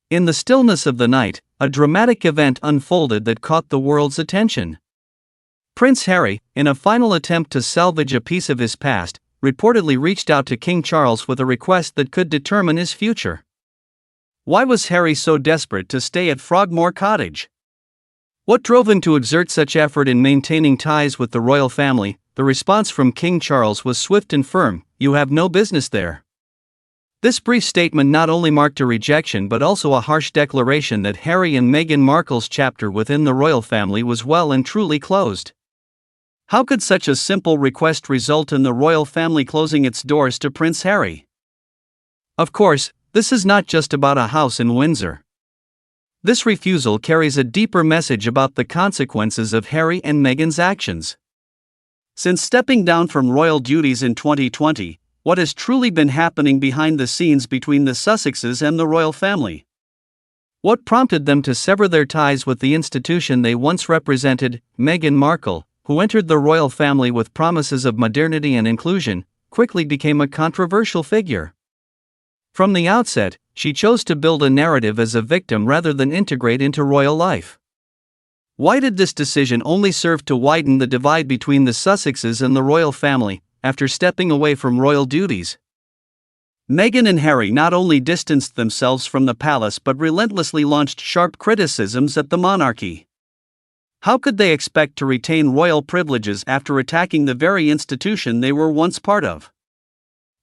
In the stillness of the night, a dramatic event unfolded that caught the world's attention. Prince Harry, in a final attempt to salvage a piece of his past, reportedly reached out to King Charles with a request that could determine his future. Why was Harry so desperate to stay at Frogmore Cottage? What drove him to exert such effort in maintaining ties with the royal family? The response from King Charles was swift and firm: "You have no business there." This brief statement not only marked a rejection but also a harsh declaration that Harry and Meghan Markle's chapter within the royal family was well and truly closed. How could such a simple request result in the royal family closing its doors to Prince Harry? Of course, this is not just about a house in Windsor. This refusal carries a deeper message about the consequences of Harry and Meghan's actions. Since stepping down from royal duties in 2020, what has truly been happening behind the scenes between the Sussexes and the royal family? What prompted them to sever their ties with the institution they once represented? Meghan Markle, who entered the royal family with promises of modernity and inclusion, quickly became a controversial figure. From the outset, she chose to build a narrative as a victim rather than integrate into royal life. Why did this decision only serve to widen the divide between the Sussexes and the royal family? After stepping away from royal duties, Meghan and Harry not only distanced themselves from the palace but relentlessly launched sharp criticisms at the monarchy. How could they expect to retain royal privileges after attacking the very institution they were once part of?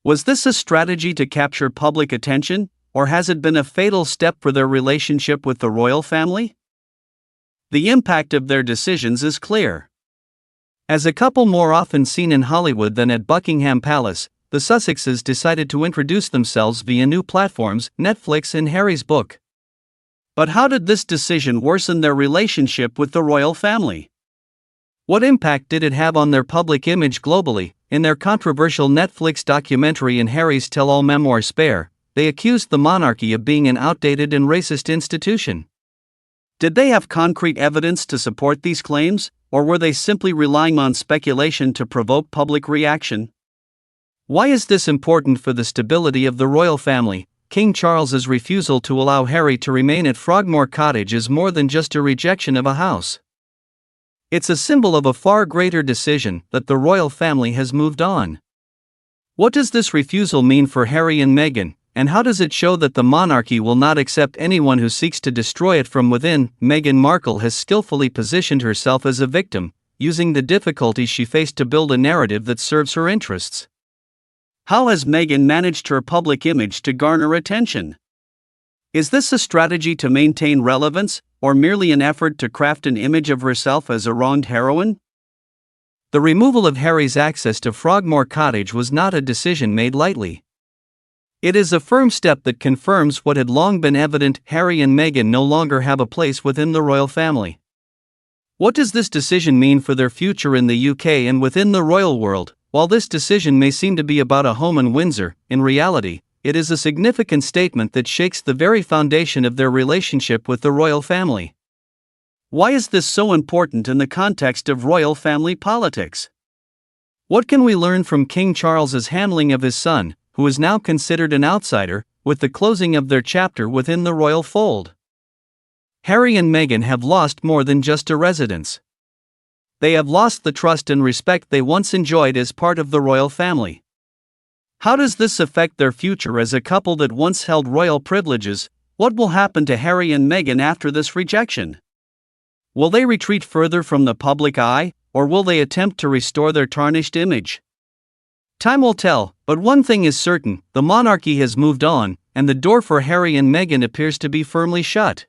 Was this a strategy to capture public attention, or has it been a fatal step for their relationship with the royal family? The impact of their decisions is clear. As a couple more often seen in Hollywood than at Buckingham Palace, the Sussexes decided to introduce themselves via new platforms, Netflix and Harry's book. But how did this decision worsen their relationship with the royal family? What impact did it have on their public image globally? In their controversial Netflix documentary In Harry's Tell-All Memoir Spare, they accused the monarchy of being an outdated and racist institution. Did they have concrete evidence to support these claims, or were they simply relying on speculation to provoke public reaction? Why is this important for the stability of the royal family? King Charles's refusal to allow Harry to remain at Frogmore Cottage is more than just a rejection of a house. It's a symbol of a far greater decision, that the royal family has moved on. What does this refusal mean for Harry and Meghan, and how does it show that the monarchy will not accept anyone who seeks to destroy it from within? Meghan Markle has skillfully positioned herself as a victim, using the difficulties she faced to build a narrative that serves her interests. How has Meghan managed her public image to garner attention? Is this a strategy to maintain relevance, or merely an effort to craft an image of herself as a wronged heroine? The removal of Harry's access to Frogmore Cottage was not a decision made lightly. It is a firm step that confirms what had long been evident: Harry and Meghan no longer have a place within the royal family. What does this decision mean for their future in the UK and within the royal world? While this decision may seem to be about a home in Windsor, in reality, it is a significant statement that shakes the very foundation of their relationship with the royal family. Why is this so important in the context of royal family politics? What can we learn from King Charles's handling of his son, who is now considered an outsider, with the closing of their chapter within the royal fold? Harry and Meghan have lost more than just a residence. They have lost the trust and respect they once enjoyed as part of the royal family. How does this affect their future as a couple that once held royal privileges? What will happen to Harry and Meghan after this rejection? Will they retreat further from the public eye, or will they attempt to restore their tarnished image? Time will tell, but one thing is certain: the monarchy has moved on, and the door for Harry and Meghan appears to be firmly shut.